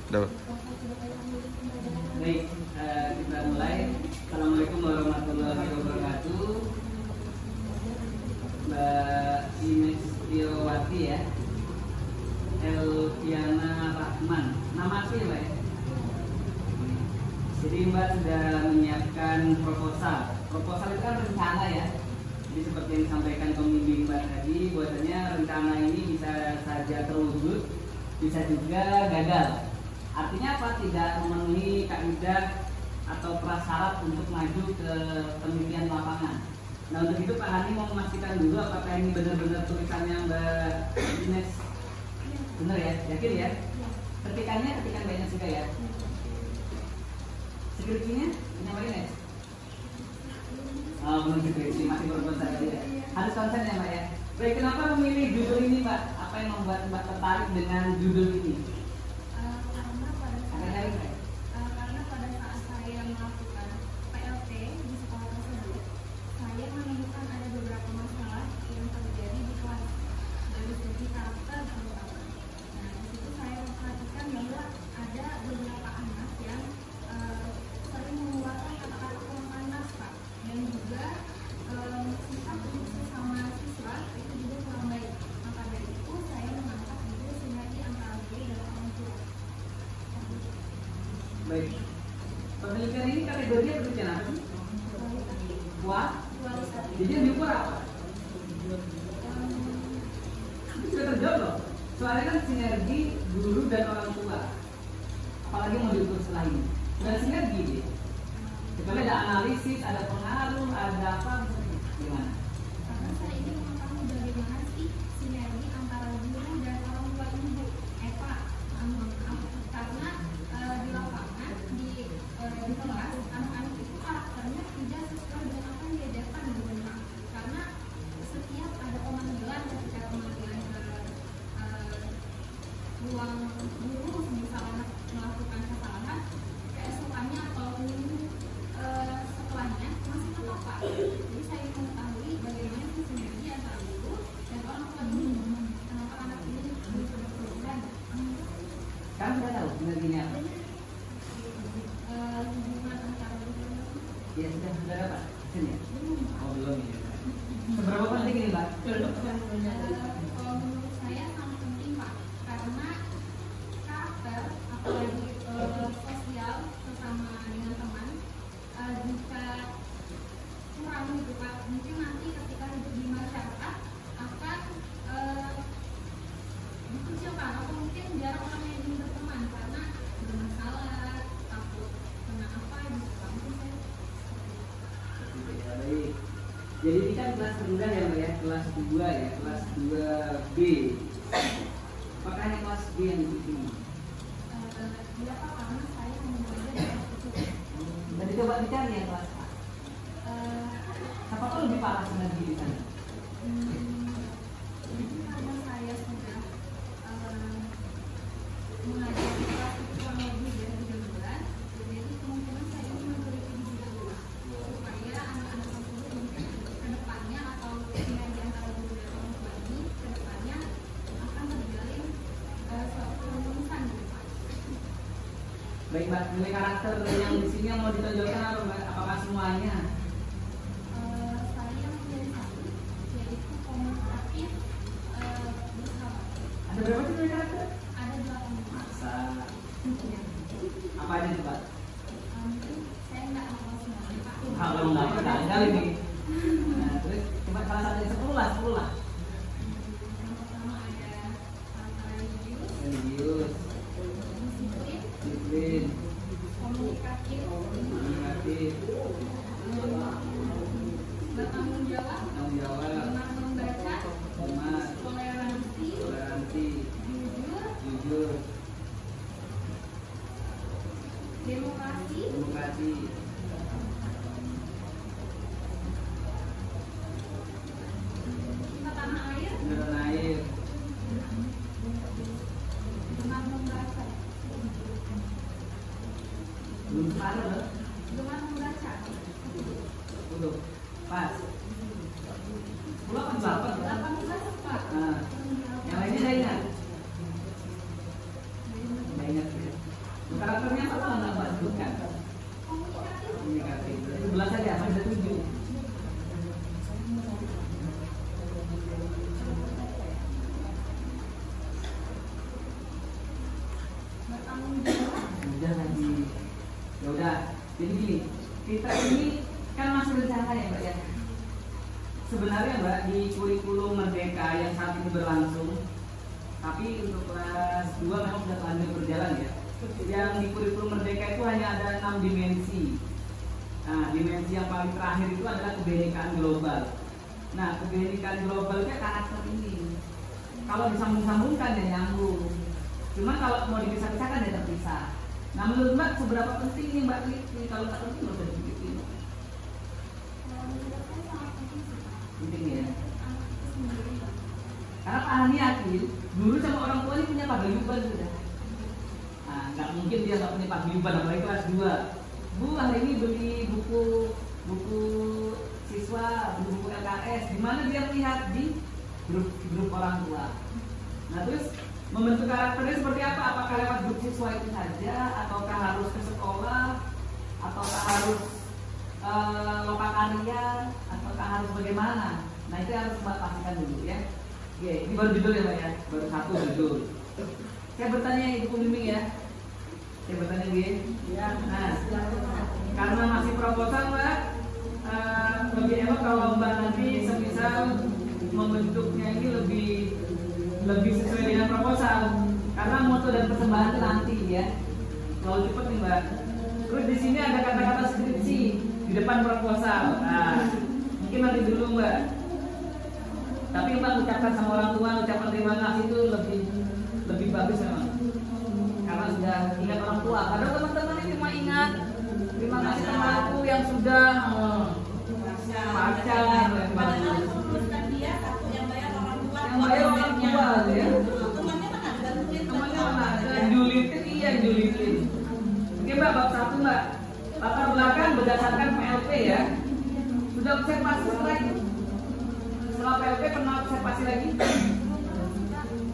Dapat. Baik, kita mulai. Assalamualaikum warahmatullahi wabarakatuh. Mbak Ines Tiawati ya, Elviana Rahman. Nama aku ya Mbak ya? Jadi Mbak sudah menyiapkan proposal. Proposal itu kan rencana ya. Jadi seperti yang disampaikan pembimbing Mbak tadi, bahwasanya rencana ini bisa saja terwujud, bisa juga gagal. Artinya apa? Tidak memenuhi kaidah atau prasyarat untuk maju ke penelitian lapangan. Nah untuk itu Pak Hani mau memastikan dulu apakah ini benar-benar tulisannya Mbak Ines. Benar ya? Yakin ya? Ketikannya ketikan Mbak Ines juga ya? Skripsinya punya Mbak Ines? Oh belum skripsi, masih berproses tadi ya? Harus konsen ya Mbak ya? Baik, kenapa memilih judul ini Mbak? Apa yang membuat Mbak tertarik dengan judul ini? Karena pada saat saya melakukan PLT di sekolah tersebut, saya menemukan ada beberapa masalah yang terjadi di kelas dari segi karakter terutama. Nah, di situ saya memperhatikan bahwa ada beberapa anak yang sering mengeluarkan kata-kata kurang pantas, Pak, dan juga sikap untuk sesama siswa itu juga kurang baik. Maka dari itu saya mengangkat itu sinergi antara guru dan orang tua. Baik, penelitian ini kategorinya penelitian apa sih? Jadi yang diukur apa? Itu sudah terjawab loh. Soalnya kan sinergi guru dan orang tua. Apalagi mau diukur setelah ini. Sudah sinergi dia. Kecuali ada analisis, ada pengaruh, ada apa? Gimana? Karena saya ingin mengetahui bagaimana sih sinergi antara guru dan orang tua ini, Bu. Pak, karena di lapangan, di kelas, anak-anak itu karakternya tidak sesuai dengan apa yang diajarkan di rumah. Karena setiap ada pemanggilan, ketika pemanggilan ke ruang guru, misalnya melakukan kesalahan, keesokannya atau setelahnya masih tetap Pak. Jadi saya ingin mengetahui bagaimana sih sinergi antara guru dan orang tua ini. Kenapa anak ini bisa berperubahan? Kamu sudah tahu sinerginya apa? Hubungan antara guru dan orang tua. Ya sudah dapat hasilnya? Oh belum ya. Seberapa penting ini Mbak? Kalau menurut saya sangat penting Pak, karena karakter apalagi sosial bersama dengan teman jika kurang gitu Pak, mungkin nanti ketika hidup di masyarakat akan dikucilkan atau mungkin jarang orang yang ingin berteman karena bermasalah, takut kena apa gitu Pak. Mungkin saya Ya, baik. Jadi ini kan kelas rendah ya Mbak ya, kelas 2 ya, kelas 2B. Apakah ini kelas B yang di sini? tidak Pak, karena saya mau belajar dari Nanti coba dicari yang kelas A. Siapa tuh lebih parah sinergi di sana? karena saya sudah mengajar di kelas itu kurang lebih dari 3 bulan, jadi kemungkinan saya ingin memberikan juga dulu supaya anak-anak tersebut mungkin kedepannya atau sinergi antara guru dan orang tua ini kedepannya akan terjalin suatu kelulusan gitu Pak. Baik Mbak, nilai karakter yang di sini yang mau ditonjolkan apa Mbak? Apakah semuanya? Saya memilih satu, yaitu komunikatif bersahabat. Ada berapa sih nilai karakter? Ada 8 Masa apa aja tuh Pak? mungkin saya nggak hafal semuanya Pak. Kalau nggak gagal ini. Nah, terus coba salah satu yang 10 lah, 10 lah. Yang pertama ada religius, Religius, disiplin, disiplin, komunikatif, komunikatif, bertanggung jawab, tanggung jawab, gemar membaca, hormat, toleransi, toleransi, jujur, jujur, demokrasi, demokrasi, cinta tanah air, beneran air, gemar membaca, belum separuh loh. gemar membaca, Udah, pas. Pulau kan dapat ya? 18 Pak. Nah, yang lainnya saya ingat. Saya ingat ya. tanggung jawab. Udah lagi. Ya udah. Jadi gini, kita ini kan masih rencana ya Mbak ya. Sebenarnya Mbak di kurikulum Merdeka yang saat ini berlangsung, tapi untuk kelas 2 memang sudah lanjut berjalan ya. Yang di kurikulum Merdeka itu hanya ada 6 dimensi. Nah, dimensi yang paling terakhir itu adalah kebinekaan global. Nah, kebinekaan globalnya karakter ini. Kalau disambung-sambungkan ya nyambung. Cuma kalau mau dipisah-pisahkan ya terpisah. Nah, menurut Mbak seberapa penting nih Mbak teliti? Kalau tak penting nggak usah dipikirin. Menurut saya sangat penting sih, Pak. Penting ya. Anak itu sendiri, Pak. Karena Pak Hani yakin guru sama orang tua ini punya paguyuban sudah. Nah, nggak mungkin dia nggak punya paguyuban apalagi kelas 2. Bu, hari ini beli buku siswa, buku LKS. Di mana dia melihat di grup orang tua. Nah, terus membentuk karakternya seperti apa? Apakah lewat grup siswa itu saja, ataukah harus ke sekolah, ataukah harus lokakarya, ataukah harus bagaimana? Nah, itu harus Mbak pastikan dulu ya. Oke, ini baru judul ya Mbak ya, baru 1 judul. Saya bertanya Ibu Pembimbing ya. Saya bertanya gini. Ya, nah, karena masih proposal Mbak, lebih elok kalau Mbak nanti semisal membentuknya ini lebih sesuai dengan proposal, karena mutu dan persembahan itu nanti ya. Kalau cepat nih Mbak. Terus di sini ada kata-kata skripsi di depan proposal. Nah, mungkin nanti dulu Mbak. Tapi Mbak ucapkan sama orang tua, ucapan terima kasih itu lebih bagus memang. Karena sudah ingat orang tua. Kadang teman-teman ini cuma ingat terima kasih sama aku yang sudah baca. Padahal memutuskan dia satu yang bayar orang tua. Yang bayar orang tua ya. Temannya mana? Temannya mana? Yang julitin iya julitin. Oke Mbak, bab 1 Mbak. Latar belakang berdasarkan PLP ya. Sudah observasi lagi. Setelah PLP pernah observasi lagi?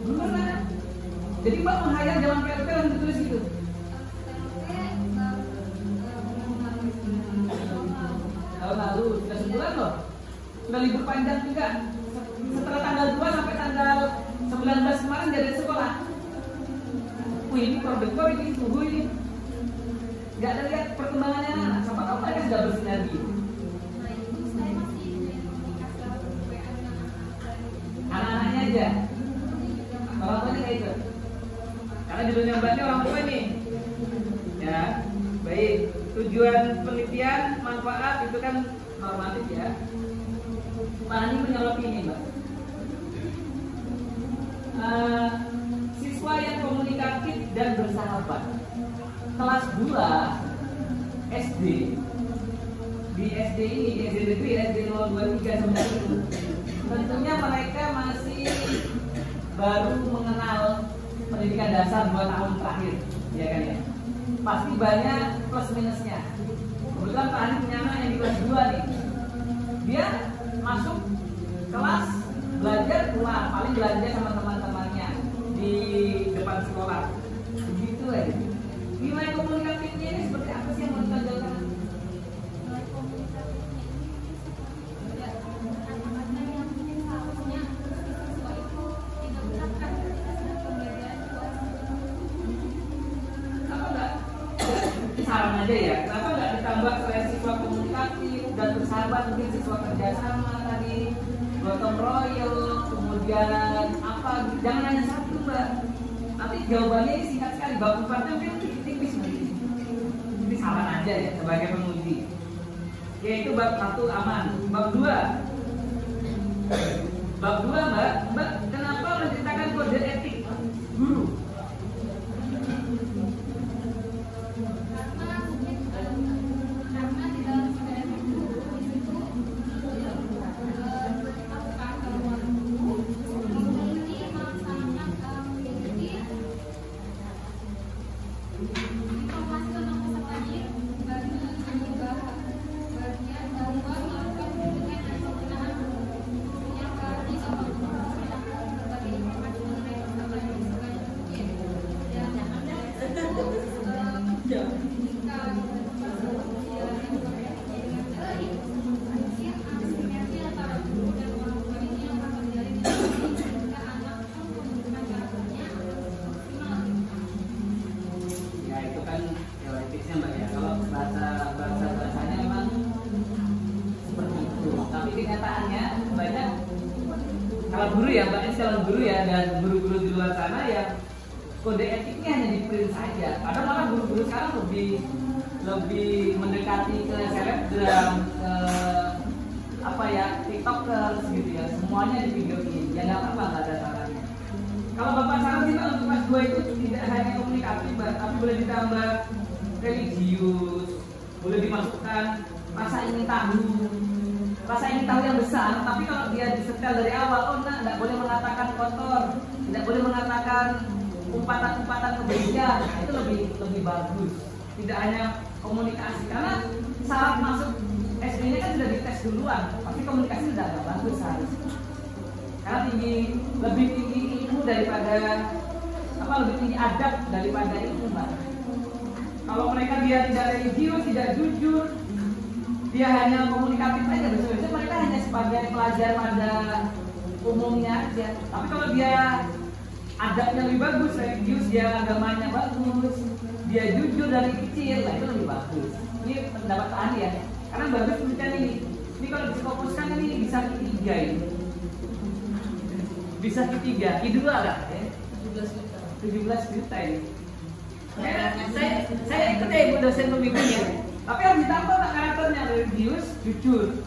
Belum pernah. Jadi Mbak menghayal zaman PLP yang ditulis itu. Tahun lalu sudah sebulan loh. Sudah libur panjang juga. Setelah tanggal 2 sampai tanggal 19 kemarin dari sekolah. Ini produktor ini suhu ini. Gak ada lihat perkembangannya anak. Siapa tahu mereka sudah bersinergi. Anak-anaknya aja. Orang tuanya kayak itu. Karena judulnya Mbak ini orang tua nih. Ya, baik. Tujuan penelitian, manfaat itu kan normatif ya. Pak Hani menyoroti ini Mbak. Siswa yang komunikatif dan bersahabat. Kelas 2 SD. Di SD ini, di SD negeri, SD 023 sebenarnya itu. Tentunya mereka masih baru mengenal pendidikan dasar 2 tahun terakhir, ya kan ya. Pasti banyak plus minusnya. Kebetulan Pak Hani punya anak yang di kelas 2 nih. Dia masuk kelas, belajar pulang, paling belajar sama teman-temannya di depan sekolah. Begitu aja. Nilai komunikatifnya ini seperti apa sih yang mau ditonjolkan? Saran aja ya, kenapa nggak ditambah selain siswa komunikatif dan bersahabat, mungkin siswa kerjasama tadi, gotong royong, kemudian apa? Jangan hanya satu Mbak. Nanti jawabannya ini singkat sekali, bab 4 mungkin tipis nanti. Ini saran aja ya sebagai penguji. Yaitu bab 1 aman, bab 2. Bab 2 Mbak, kenapa menciptakan kode etik guru? kenyataannya banyak kalau guru ya, banyak calon guru ya, dan guru-guru di luar sana ya kode etiknya hanya di print saja. Kadang malah guru-guru sekarang lebih mendekati ke selebgram, ke apa ya, tiktokers gitu ya, semuanya di videoin. Ya nggak apa-apa, nggak ada salahnya. Kalau bapak saran sih Pak, untuk kelas 2 itu tidak hanya komunikatif, tapi boleh ditambah religius, boleh dimasukkan rasa ingin tahu yang besar. Tapi kalau dia disetel dari awal, oh nah, tidak boleh mengatakan kotor, tidak boleh mengatakan umpatan-umpatan kebaikan, nah, itu lebih bagus. Tidak hanya komunikasi, karena syarat masuk SD-nya kan sudah dites duluan, pasti komunikasi sudah agak bagus harusnya. Karena lebih tinggi ilmu daripada lebih tinggi adab daripada ilmu, Mbak. Kalau mereka dia tidak religius, tidak jujur, dia hanya komunikatif aja, biasanya mereka hanya sebagai pelajar pada umumnya aja. Tapi kalau dia adabnya lebih bagus, religius, dia agamanya bagus, dia jujur dari kecil, lah itu lebih bagus. Ini pendapat Pak Andi ya, karena bagus penelitian ini. Ini kalau difokuskan ini bisa Q3 ini. Bisa Q3, Q2 lah ya. 17 juta ini. Saya ikut ya ibu dosen pembimbingnya. Tapi harus ditambah Pak karakternya, religius, jujur.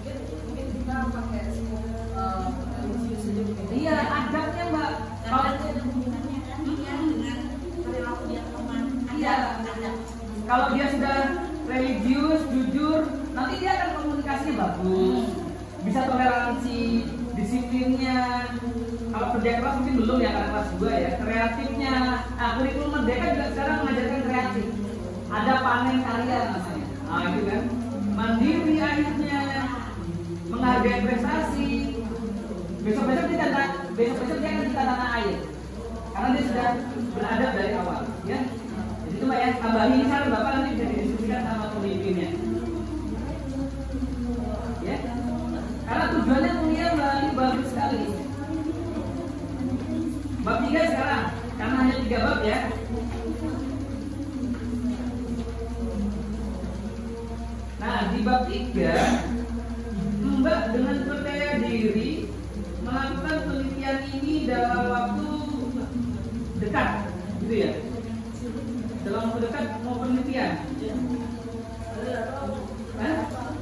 Mungkin kita pakai religius saja. Iya, adabnya Mbak. Kalau ada hubungannya kan dia dengan perilaku dia teman. Iya. Kalau dia sudah religius, jujur, nanti dia akan komunikasinya bagus, bisa toleransi, disiplinnya. Kalau kerja keras mungkin belum ya, karena kelas 2 ya. Kreatifnya, kurikulum Merdeka juga sekarang mengajarkan kreatif. Ada panen karya namanya. Nah itu kan, mandiri akhirnya, menghargai prestasi. Besok-besok dia akan kita tanah air, karena dia sudah beradab dari awal. Ya, jadi itu Mbak ya, tambahin ini saran Bapak nanti bisa didiskusikan sama pemimpinnya. Ya, karena tujuannya mulia Mbak, ini bagus sekali. Bab 3 sekarang, karena hanya 3 bab ya. Nah di bab 3, Mbak dengan percaya diri melakukan penelitian ini dalam waktu dekat, gitu ya? Dalam waktu dekat mau penelitian.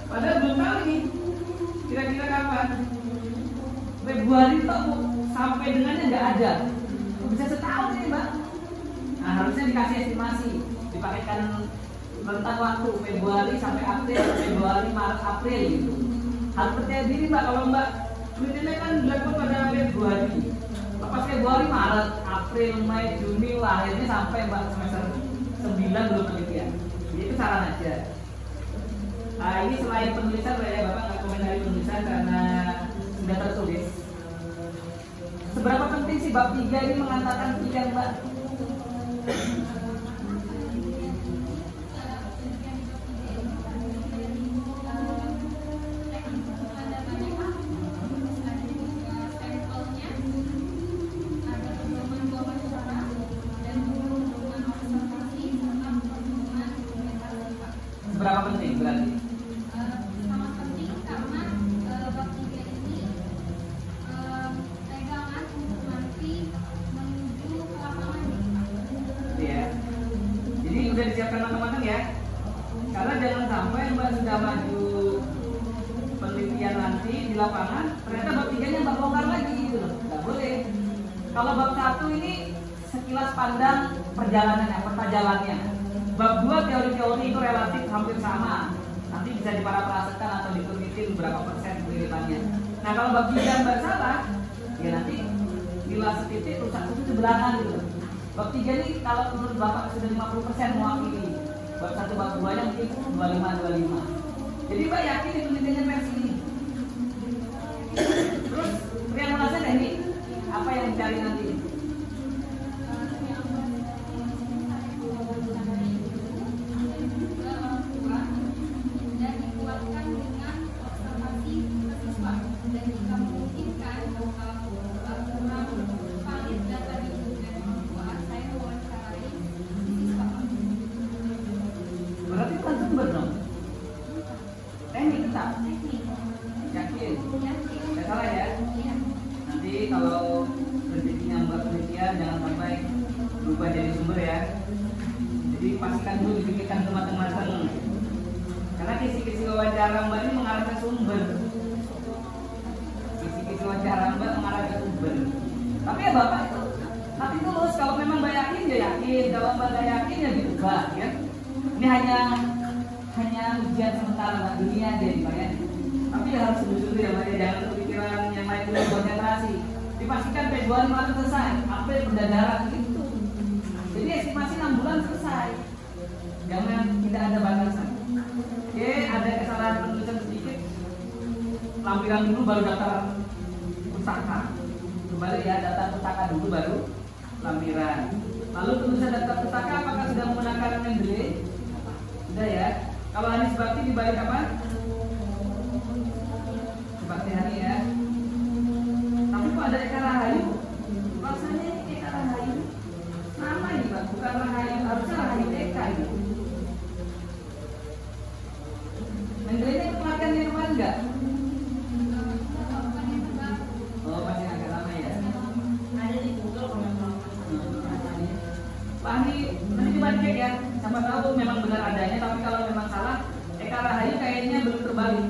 Padahal belum tahu nih, kira-kira kapan? Februari toh sampai dengannya nggak ada, bisa setahun nih Mbak. Nah harusnya dikasih estimasi, dipakaikan rentang waktu Februari sampai April, Februari, Maret, April gitu. Harus percaya diri Mbak. Kalau Mbak penelitiannya kan dilakukan pada Februari, pas Februari, Maret, April, Mei, Juni, akhirnya sampai Mbak semester 9 belum penelitian. Jadi itu saran aja. Nah ini selain penulisan Mbak ya, Bapak nggak komentari penulisan karena sudah tertulis. Seberapa penting sih bab 3 ini mengatakan pilihan Mbak? Seberapa penting berarti? Sangat penting karena bab 3 ini pegangan untuk nanti menuju ke lapangan. Ya. Jadi udah disiapkan matang-matang ya. Karena jangan sampai Mbak sudah maju penelitian nanti di lapangan, ternyata bab 3-nya Mbak bongkar lagi gitu loh. Nggak boleh. Kalau bab 1 ini sekilas pandang perjalanannya, peta jalannya. Bab 2 teori-teori itu relatif hampir sama. Nanti bisa diparafrasekan atau ditulisin berapa persen kemiripannya. Nah kalau bab 3 Mbak salah, ya nanti bila setitik rusak itu sebelahan gitu. Bab 3 ini kalau menurut Bapak sudah 50% mewakili. Bab 1, bab 2 nya mungkin 25. Jadi Mbak yakin itu penelitiannya versi ini. Terus triangulasi teknik apa yang dicari nanti? Dan dikuatkan dengan observasi siswa, dan jika memungkinkan kurang valid data di siswa, saya mewawancarai siswa. Berarti bukan sumber dong? Teknik tetap. Teknik. Yakin ya. Jadi pastikan dulu, dipikirkan matang-matang. Karena kisi-kisi wawancara Mbak ini mengarah ke sumber. Kisi-kisi wawancara Mbak mengarah ke sumber. Tapi ya Bapak itu nanti tulus. Kalau memang Mbak yakin ya yakin. Kalau Mbak nggak yakin ya diubah ya. Ini hanya ujian sementara Mbak, dunia aja nih Mbak ya. Tapi ya harus dulu ya Mbak ya. Jangan kepikiran yang lain dulu konsentrasi. Dipastikan Februari Maret selesai. April pendadaran gitu. Jadi estimasi 6 bulan selesai. Jangan tidak ada batasan. Oke, ada kesalahan penulisan sedikit. Lampiran dulu baru daftar pustaka. Kembali ya, daftar pustaka dulu baru lampiran. Lalu penulisan daftar pustaka apakah sudah menggunakan Mendeley? Sudah ya. Kalau Hanis Bakti dibalik apa? Bakti Hari ya. Tapi kok ada Eka Rahayu? Rasanya ini Eka Rahayu. Nama ini Pak, bukan Rahayu. Harusnya Rahayu Eka ini. Mendeley ini pelatihan yang kemarin enggak? Oh, masih agak lama ya. Ada di Google kalau memang. Pak Ani, nanti coba cek ya. Siapa tahu memang benar adanya, tapi kalau memang salah, Eka Rahayu kayaknya belum terbalik.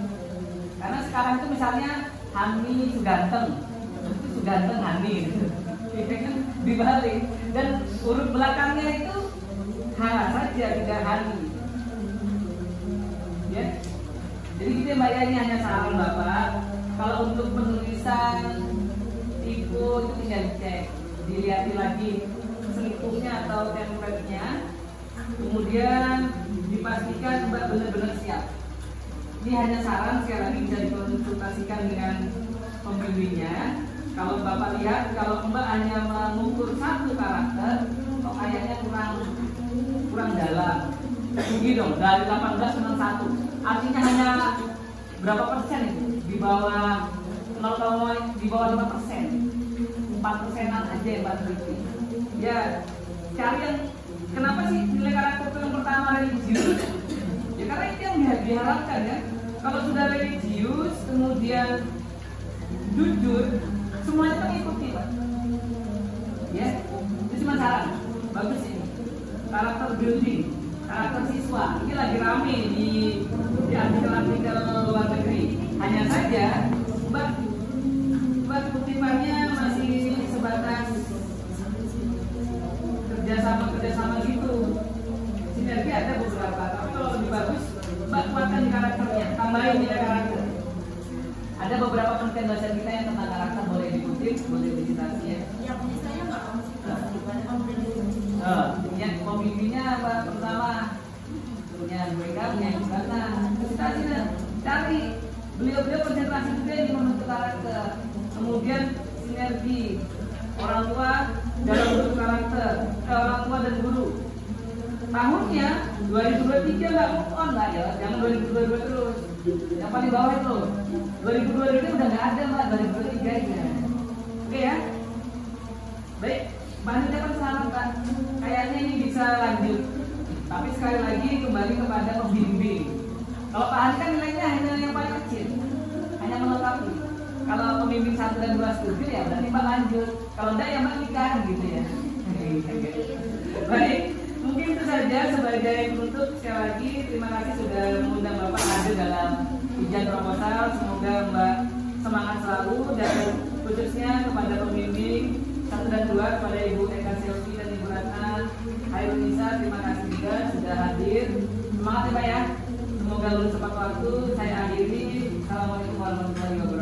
Karena sekarang itu misalnya Hani Suganteng, itu Suganteng Hani, gitu. Itu kan dibalik. Dan huruf belakangnya itu H saja, tidak Hani. Ya. Jadi gitu ya Mbak ya, ini hanya saran Bapak. Kalau untuk penulisan tipe itu tinggal dicek, dilihat lagi selipungnya atau template-nya, kemudian dipastikan Mbak benar-benar siap. Ini hanya saran, sekali lagi bisa dikonsultasikan dengan pembimbingnya. Kalau Bapak lihat, kalau Mbak hanya mengukur satu karakter, kok kayaknya kurang dalam. Tinggi dong, dari 18 cuma 1. Artinya hanya berapa persen itu? Di bawah 0, di bawah 5%. 4%-an aja yang Mbak teliti. Ya, cari yang kenapa sih nilai karakter itu yang pertama religius? Ya karena itu yang diharapkan ya. Kalau sudah religius, kemudian jujur, semuanya kan ikuti Pak. Ya, itu cuma saran. Bagus ini. Karakter building, karakter siswa. Ini lagi rame di artikel-artikel luar negeri. Hanya saja, Mbak kutipannya masih sebatas kerjasama gitu. Sinergi ada beberapa, tapi kalau lebih bagus Mbak kuatkan di karakternya, tambahin nilai karakter. Ada beberapa konten dosen kita yang tentang karakter, boleh dikutip, boleh dicitasi ya. Yang misalnya nggak kamu suka, dibanding kamu yang pembimbingnya Mbak pertama punya mereka punya gimana? Citasi dan cari beliau-beliau konsentrasi juga yang membentuk karakter. Kemudian sinergi orang tua dalam bentuk karakter, orang tua dan guru. Tahunnya 2023 nggak move on lah ya, jangan 2022 terus. Yang paling bawah itu 2022 udah nggak ada Mbak, 2023 aja. Oke ya. Baik, Mbak Anita kan selamat Mbak. Kayaknya ini bisa lanjut. Tapi sekali lagi kembali kepada pembimbing. Kalau Pak Ani kan nilainya hanya yang paling kecil, hanya melengkapi. Kalau pembimbing 1 dan 2 setuju ya berarti Mbak lanjut. Kalau enggak ya Mbak nikah gitu ya. Baik. Mungkin itu saja sebagai penutup. Sekali lagi terima kasih sudah mengundang Bapak hadir dalam ujian proposal. Semoga Mbak semangat selalu dan khususnya kepada pembimbing 1 dan 2 kepada Ibu Eka Selvi dan Ibu Ratna Hairunisa, terima kasih juga sudah hadir. Semangat ya Pak ya. Semoga lulus tepat waktu. Saya akhiri. Assalamualaikum warahmatullahi wabarakatuh.